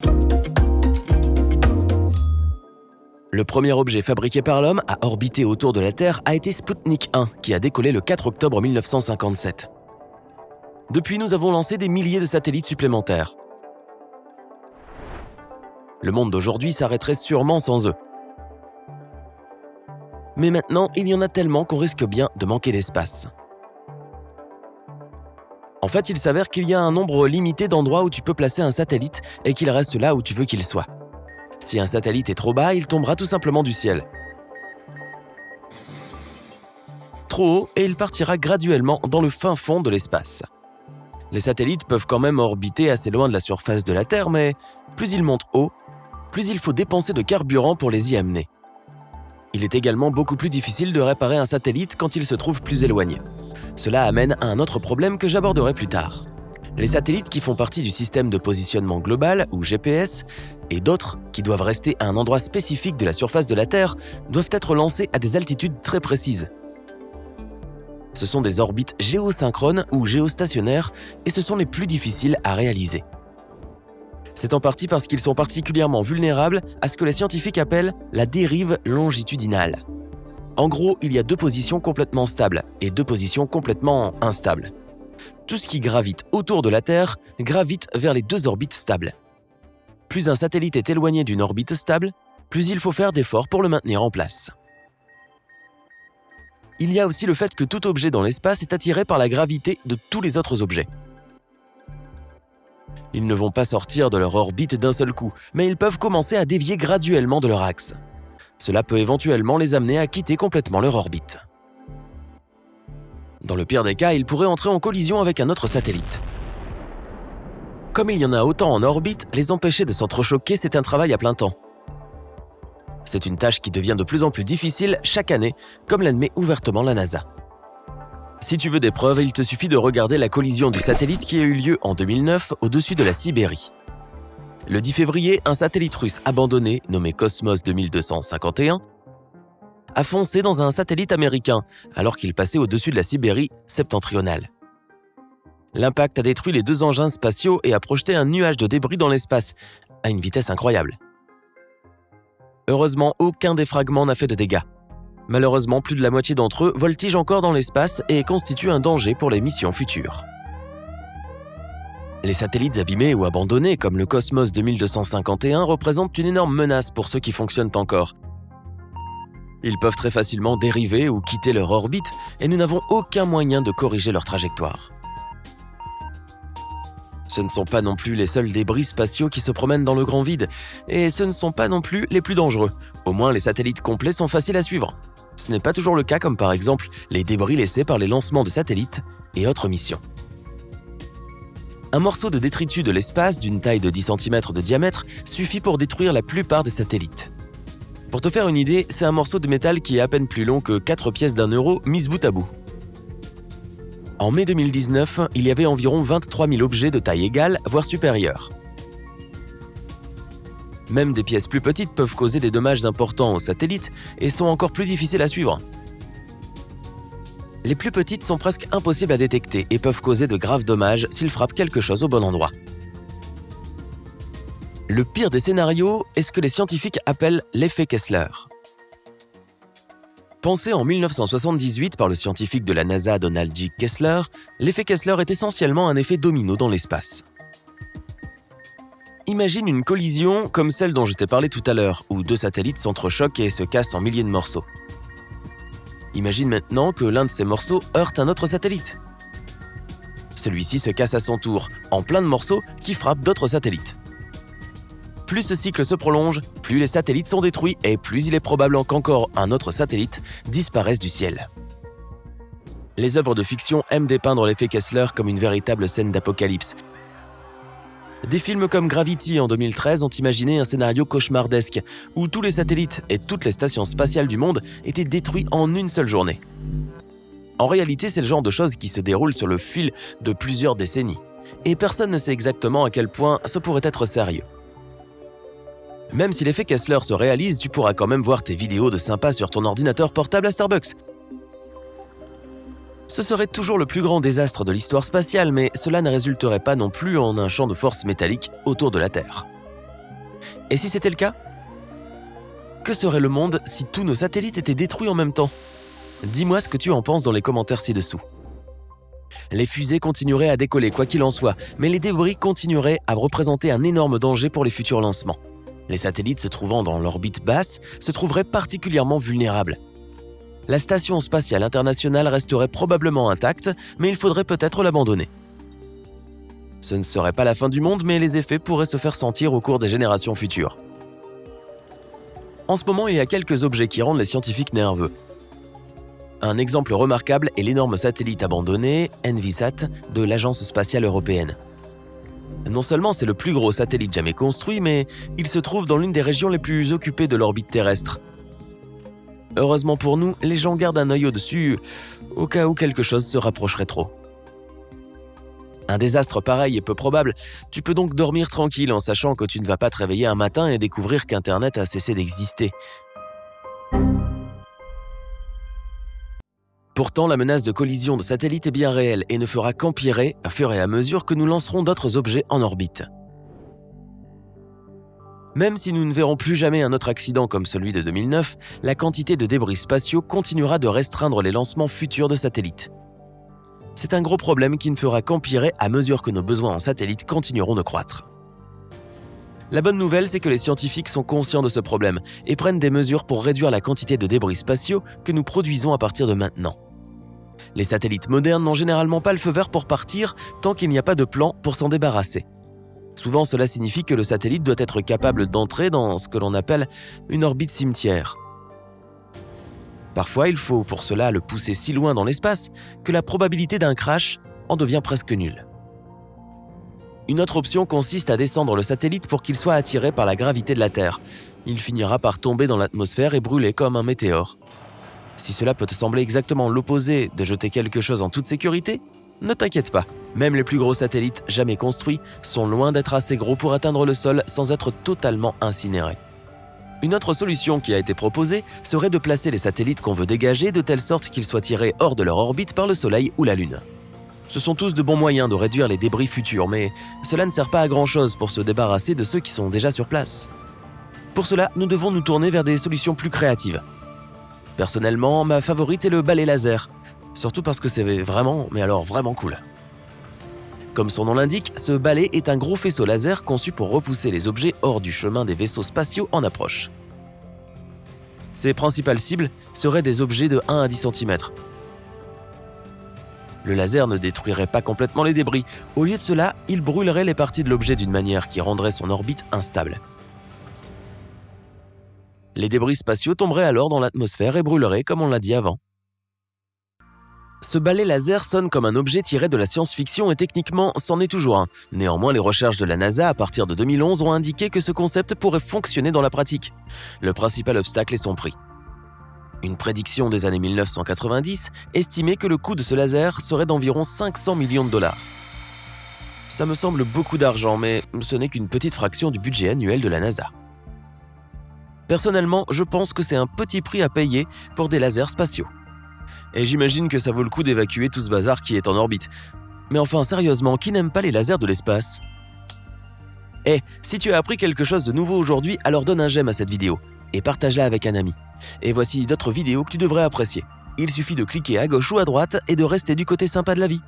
Le premier objet fabriqué par l'homme à orbiter autour de la Terre a été Sputnik 1, qui a décollé le 4 octobre 1957. Depuis, nous avons lancé des milliers de satellites supplémentaires. Le monde d'aujourd'hui s'arrêterait sûrement sans eux. Mais maintenant, il y en a tellement qu'on risque bien de manquer d'espace. En fait, il s'avère qu'il y a un nombre limité d'endroits où tu peux placer un satellite et qu'il reste là où tu veux qu'il soit. Si un satellite est trop bas, il tombera tout simplement du ciel. Trop haut et il partira graduellement dans le fin fond de l'espace. Les satellites peuvent quand même orbiter assez loin de la surface de la Terre, mais plus ils montent haut, plus il faut dépenser de carburant pour les y amener. Il est également beaucoup plus difficile de réparer un satellite quand il se trouve plus éloigné. Cela amène à un autre problème que j'aborderai plus tard. Les satellites qui font partie du système de positionnement global, ou GPS, et d'autres qui doivent rester à un endroit spécifique de la surface de la Terre, doivent être lancés à des altitudes très précises. Ce sont des orbites géosynchrones ou géostationnaires et ce sont les plus difficiles à réaliser. C'est en partie parce qu'ils sont particulièrement vulnérables à ce que les scientifiques appellent la dérive longitudinale. En gros, il y a 2 positions complètement stables et 2 positions complètement instables. Tout ce qui gravite autour de la Terre gravite vers les 2 orbites stables. Plus un satellite est éloigné d'une orbite stable, plus il faut faire d'efforts pour le maintenir en place. Il y a aussi le fait que tout objet dans l'espace est attiré par la gravité de tous les autres objets. Ils ne vont pas sortir de leur orbite d'un seul coup, mais ils peuvent commencer à dévier graduellement de leur axe. Cela peut éventuellement les amener à quitter complètement leur orbite. Dans le pire des cas, ils pourraient entrer en collision avec un autre satellite. Comme il y en a autant en orbite, les empêcher de s'entrechoquer, c'est un travail à plein temps. C'est une tâche qui devient de plus en plus difficile chaque année, comme l'admet ouvertement la NASA. Si tu veux des preuves, il te suffit de regarder la collision du satellite qui a eu lieu en 2009 au-dessus de la Sibérie. Le 10 février, un satellite russe abandonné, nommé Cosmos 2251, a foncé dans un satellite américain alors qu'il passait au-dessus de la Sibérie septentrionale. L'impact a détruit les 2 engins spatiaux et a projeté un nuage de débris dans l'espace, à une vitesse incroyable. Heureusement, aucun des fragments n'a fait de dégâts. Malheureusement, plus de la moitié d'entre eux voltigent encore dans l'espace et constituent un danger pour les missions futures. Les satellites abîmés ou abandonnés, comme le Cosmos 2251, représentent une énorme menace pour ceux qui fonctionnent encore. Ils peuvent très facilement dériver ou quitter leur orbite et nous n'avons aucun moyen de corriger leur trajectoire. Ce ne sont pas non plus les seuls débris spatiaux qui se promènent dans le grand vide, et ce ne sont pas non plus les plus dangereux. Au moins, les satellites complets sont faciles à suivre. Ce n'est pas toujours le cas, comme par exemple les débris laissés par les lancements de satellites et autres missions. Un morceau de détritus de l'espace d'une taille de 10 cm de diamètre suffit pour détruire la plupart des satellites. Pour te faire une idée, c'est un morceau de métal qui est à peine plus long que 4 pièces d'1 € mises bout à bout. En mai 2019, il y avait environ 23 000 objets de taille égale, voire supérieure. Même des pièces plus petites peuvent causer des dommages importants aux satellites et sont encore plus difficiles à suivre. Les plus petites sont presque impossibles à détecter et peuvent causer de graves dommages s'ils frappent quelque chose au bon endroit. Le pire des scénarios est ce que les scientifiques appellent l'effet Kessler. Pensé en 1978 par le scientifique de la NASA Donald J. Kessler, l'effet Kessler est essentiellement un effet domino dans l'espace. Imagine une collision comme celle dont je t'ai parlé tout à l'heure, où 2 satellites s'entrechoquent et se cassent en milliers de morceaux. Imagine maintenant que l'un de ces morceaux heurte un autre satellite. Celui-ci se casse à son tour, en plein de morceaux qui frappent d'autres satellites. Plus ce cycle se prolonge, plus les satellites sont détruits et plus il est probable qu'encore un autre satellite disparaisse du ciel. Les œuvres de fiction aiment dépeindre l'effet Kessler comme une véritable scène d'apocalypse. Des films comme Gravity en 2013 ont imaginé un scénario cauchemardesque où tous les satellites et toutes les stations spatiales du monde étaient détruits en une seule journée. En réalité, c'est le genre de choses qui se déroule sur le fil de plusieurs décennies, et personne ne sait exactement à quel point ce pourrait être sérieux. Même si l'effet Kessler se réalise, tu pourras quand même voir tes vidéos de sympa sur ton ordinateur portable à Starbucks. Ce serait toujours le plus grand désastre de l'histoire spatiale, mais cela ne résulterait pas non plus en un champ de force métallique autour de la Terre. Et si c'était le cas ? Que serait le monde si tous nos satellites étaient détruits en même temps ? Dis-moi ce que tu en penses dans les commentaires ci-dessous. Les fusées continueraient à décoller quoi qu'il en soit, mais les débris continueraient à représenter un énorme danger pour les futurs lancements. Les satellites se trouvant dans l'orbite basse se trouveraient particulièrement vulnérables. La station spatiale internationale resterait probablement intacte, mais il faudrait peut-être l'abandonner. Ce ne serait pas la fin du monde, mais les effets pourraient se faire sentir au cours des générations futures. En ce moment, il y a quelques objets qui rendent les scientifiques nerveux. Un exemple remarquable est l'énorme satellite abandonné, Envisat, de l'Agence spatiale européenne. Non seulement c'est le plus gros satellite jamais construit, mais il se trouve dans l'une des régions les plus occupées de l'orbite terrestre. Heureusement pour nous, les gens gardent un œil au-dessus, au cas où quelque chose se rapprocherait trop. Un désastre pareil est peu probable, tu peux donc dormir tranquille en sachant que tu ne vas pas te réveiller un matin et découvrir qu'Internet a cessé d'exister. Pourtant, la menace de collision de satellites est bien réelle et ne fera qu'empirer à fur et à mesure que nous lancerons d'autres objets en orbite. Même si nous ne verrons plus jamais un autre accident comme celui de 2009, la quantité de débris spatiaux continuera de restreindre les lancements futurs de satellites. C'est un gros problème qui ne fera qu'empirer à mesure que nos besoins en satellites continueront de croître. La bonne nouvelle, c'est que les scientifiques sont conscients de ce problème et prennent des mesures pour réduire la quantité de débris spatiaux que nous produisons à partir de maintenant. Les satellites modernes n'ont généralement pas le feu vert pour partir tant qu'il n'y a pas de plan pour s'en débarrasser. Souvent, cela signifie que le satellite doit être capable d'entrer dans ce que l'on appelle une orbite cimetière. Parfois, il faut pour cela le pousser si loin dans l'espace que la probabilité d'un crash en devient presque nulle. Une autre option consiste à descendre le satellite pour qu'il soit attiré par la gravité de la Terre. Il finira par tomber dans l'atmosphère et brûler comme un météore. Si cela peut te sembler exactement l'opposé de jeter quelque chose en toute sécurité, ne t'inquiète pas. Même les plus gros satellites jamais construits sont loin d'être assez gros pour atteindre le sol sans être totalement incinérés. Une autre solution qui a été proposée serait de placer les satellites qu'on veut dégager de telle sorte qu'ils soient tirés hors de leur orbite par le Soleil ou la Lune. Ce sont tous de bons moyens de réduire les débris futurs, mais cela ne sert pas à grand-chose pour se débarrasser de ceux qui sont déjà sur place. Pour cela, nous devons nous tourner vers des solutions plus créatives. Personnellement, ma favorite est le balai laser, surtout parce que c'est vraiment cool. Comme son nom l'indique, ce balai est un gros faisceau laser conçu pour repousser les objets hors du chemin des vaisseaux spatiaux en approche. Ses principales cibles seraient des objets de 1 à 10 cm. Le laser ne détruirait pas complètement les débris. Au lieu de cela, il brûlerait les parties de l'objet d'une manière qui rendrait son orbite instable. Les débris spatiaux tomberaient alors dans l'atmosphère et brûleraient comme on l'a dit avant. Ce balai laser sonne comme un objet tiré de la science-fiction et techniquement, c'en est toujours un. Néanmoins, les recherches de la NASA à partir de 2011 ont indiqué que ce concept pourrait fonctionner dans la pratique. Le principal obstacle est son prix. Une prédiction des années 1990 estimait que le coût de ce laser serait d'environ 500 millions de dollars. Ça me semble beaucoup d'argent, mais ce n'est qu'une petite fraction du budget annuel de la NASA. Personnellement, je pense que c'est un petit prix à payer pour des lasers spatiaux. Et j'imagine que ça vaut le coup d'évacuer tout ce bazar qui est en orbite. Mais enfin, sérieusement, qui n'aime pas les lasers de l'espace ? Si tu as appris quelque chose de nouveau aujourd'hui, alors donne un j'aime à cette vidéo et partage-la avec un ami. Et voici d'autres vidéos que tu devrais apprécier. Il suffit de cliquer à gauche ou à droite et de rester du côté sympa de la vie.